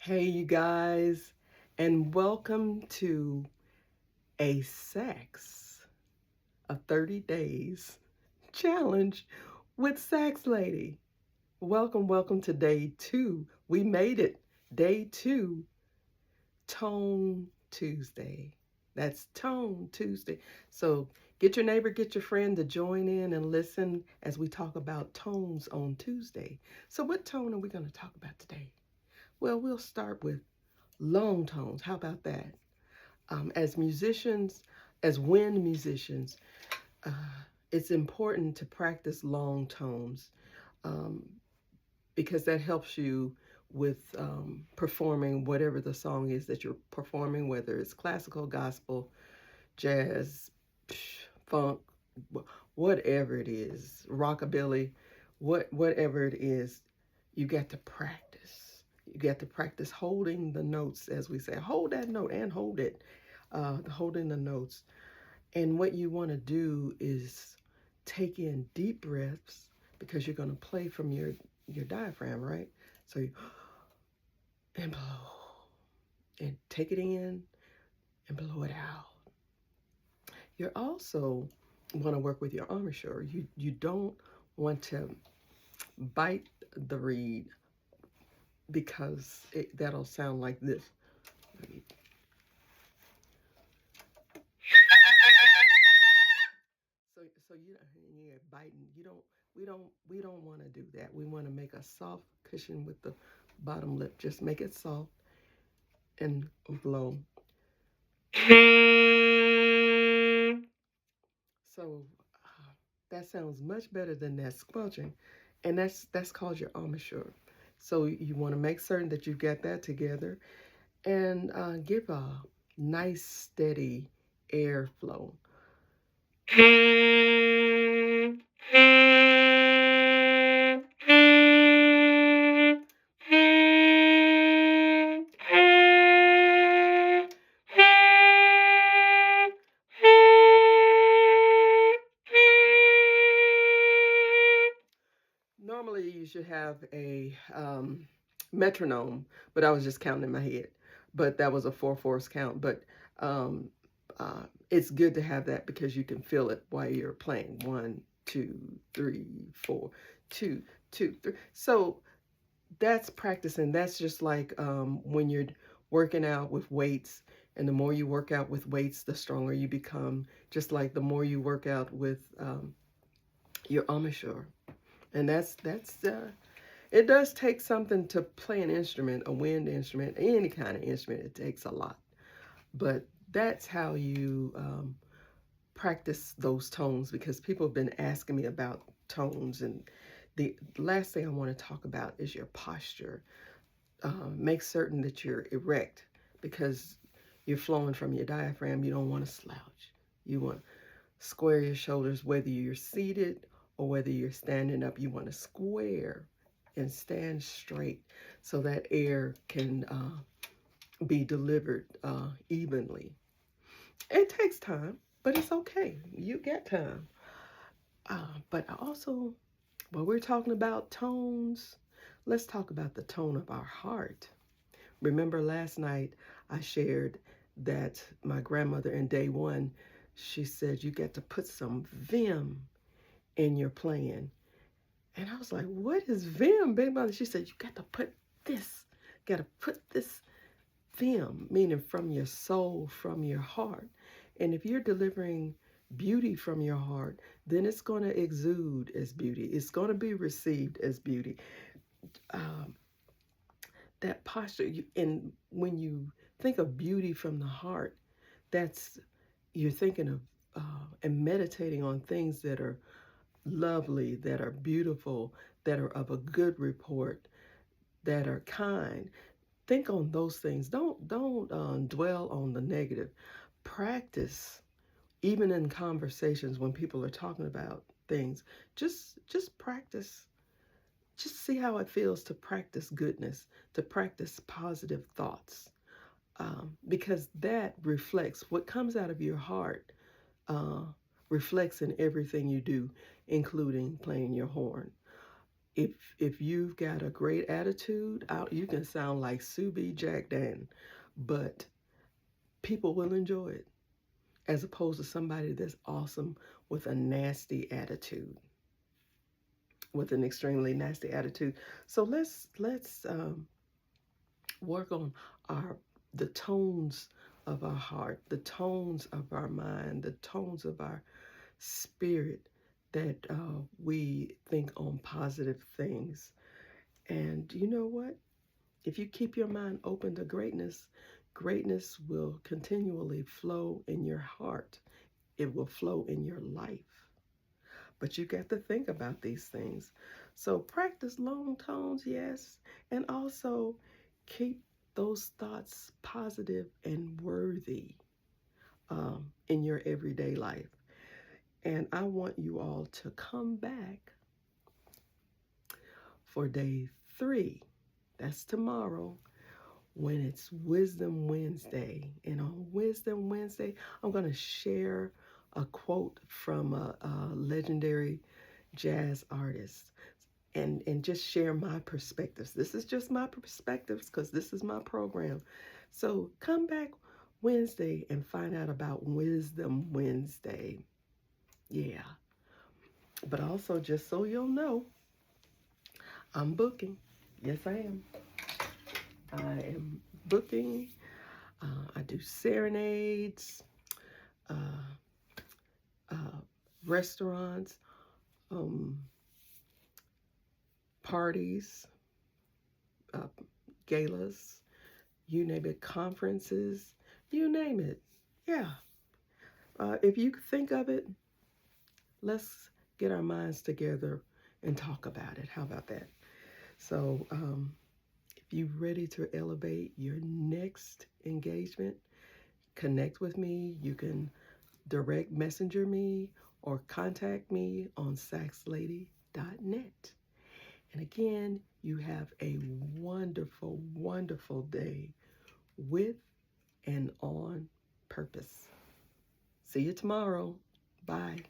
Hey, you guys, and welcome to a Sax, a 30 days challenge with SaxLady. Welcome to day two. We made it. Day two, Tone Tuesday. That's Tone Tuesday. So get your neighbor, get your friend to join in and listen as we talk about tones on Tuesday. So, what tone are we going to talk about today? Well, we'll start with long tones. How about that? As musicians, as wind musicians, uh, it's important to practice long tones um, because that helps you with performing whatever the song is that you're performing, whether it's classical, gospel, jazz, funk, whatever it is, rockabilly, whatever it is, you got to practice. You got to practice holding the notes, as we say. Hold that note and hold it, holding the notes. And what you want to do is take in deep breaths because you're going to play from your diaphragm, right? So you and blow and take it in and blow it out. You're also want to work with your embouchure. You don't want to bite the reed because that'll sound like this. So you're biting. You don't. We don't want to do that. We want to make a soft cushion with the bottom lip. Just make it soft and blow. So that sounds much better than that squelching, and that's called your embouchure. So you want to make certain that you've got that together and give a nice steady airflow. Normally, you should have a metronome, but I was just counting in my head. But that was a 4/4 count. But um, it's good to have that because you can feel it while you're playing. 1, 2, 3, 4, 2, 2, 3. So that's practicing. That's just like when you're working out with weights. And the more you work out with weights, the stronger you become. Just like the more you work out with your embouchure. And that's it does take something to play an instrument, a wind instrument, any kind of instrument. It takes a lot, but that's how you practice those tones because people have been asking me about tones. And the last thing I want to talk about is your posture. Make certain that you're erect because you're flowing from your diaphragm. You don't want to slouch. You want to square your shoulders, whether you're seated or whether you're standing up. You want to square and stand straight so that air can be delivered evenly. It takes time, but it's okay. You get time. But also, when we're talking about tones, let's talk about the tone of our heart. Remember last night I shared that my grandmother in day one, she said you get to put some vim in your playing. And I was like, what is vim, big mother? She said, you got to put this, got to put this vim, meaning from your soul, from your heart. And if you're delivering beauty from your heart, then it's going to exude as beauty. It's going to be received as beauty. Um, that posture, and when you think of beauty from the heart, that's you're thinking of and meditating on things that are lovely, that are beautiful, that are of a good report, that are kind. Think on those things. Don't dwell on the negative. Practice, even in conversations when people are talking about things. Just practice. Just see how it feels to practice goodness, to practice positive thoughts, because that reflects what comes out of your heart. Uh, Reflects in everything you do, including playing your horn. If you've got a great attitude, you can sound like Sue B. Jack Dan, but people will enjoy it, as opposed to somebody that's awesome with a nasty attitude, with an extremely nasty attitude. So let's work on our the tones of our heart, the tones of our mind, the tones of our spirit, that we think on positive things. And you know what? If you keep your mind open to greatness, greatness will continually flow in your heart. It will flow in your life. But you got to think about these things. So practice long tones, yes, and also keep those thoughts positive and worthy in your everyday life. And I want you all to come back for day 3. That's tomorrow, when it's Wisdom Wednesday. And on Wisdom Wednesday, I'm going to share a quote from a legendary jazz artist, and just share my perspectives. This is just my perspectives because this is my program. So come back Wednesday and find out about Wisdom Wednesday. Yeah. But also, just so you'll know, I'm booking. Yes, I am. I am booking. I do serenades, uh, restaurants, parties, galas, you name it, conferences, you name it. Yeah. If you think of it, let's get our minds together and talk about it. How about that? So, if you're ready to elevate your next engagement, connect with me. You can direct messenger me or contact me on saxlady.net. And again, you have a wonderful, wonderful day with and on purpose. See you tomorrow. Bye.